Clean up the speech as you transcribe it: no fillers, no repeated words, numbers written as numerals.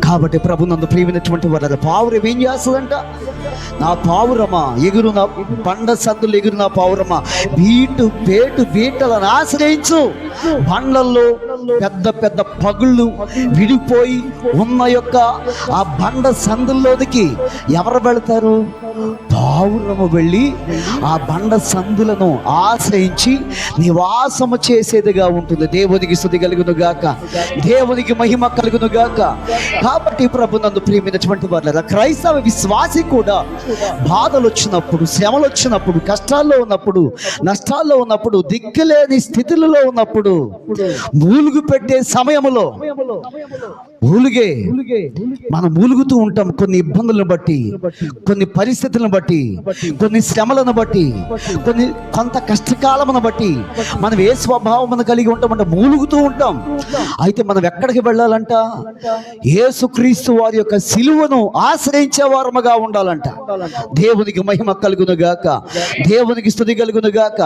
కాబట్టి ప్రభునందు ప్రియమైనటువంటి వారు పావురం ఏం చేస్తుందంట, నా పావురమా ఎగురు, నా బండ సందులు ఎగురు నా పావురమా, బీటలను ఆశ్రయించు. బండల్లో పెద్ద పెద్ద పగుళ్ళు విడిపోయి ఉన్న యొక్క ఆ బండ సందుల్లోనికి ఎవరు వెళతారు? పావురము వెళ్ళి ఆ బండ సందులను ఆశ్రయించి నివాసము చేసేదిగా ఉంటుంది. దేవునికి స్తుతి కలుగును గాక, దేవునికి మహిమ కలుగును గాక. కాబట్టి ప్రభునందు ప్రియమైనటువంటి వారు, క్రైస్తవ విశ్వాసి కూడా బాధలు వచ్చినప్పుడు, శ్రమలు వచ్చినప్పుడు, కష్టాల్లో ఉన్నప్పుడు, నష్టాల్లో ఉన్నప్పుడు, దిక్కులేని స్థితులలో ఉన్నప్పుడు, మూలుగు పెట్టే సమయంలో మనం మూలుగుతూ ఉంటాం. కొన్ని ఇబ్బందులను బట్టి, కొన్ని పరిస్థితులను బట్టి, కొన్ని శ్రమలను బట్టి, కొంత కష్టకాలమును బట్టి మనం ఏ స్వభావం కలిగి ఉంటామంటే మూలుగుతూ ఉంటాం. అయితే మనం ఎక్కడికి వెళ్ళాలంట? యేసుక్రీస్తు వారి యొక్క సిలువను ఆశ్రయించే వారముగా ఉండాలంట. దేవునికి మహిమ కలుగును గాక, దేవునికి స్తుతి కలుగును గాక.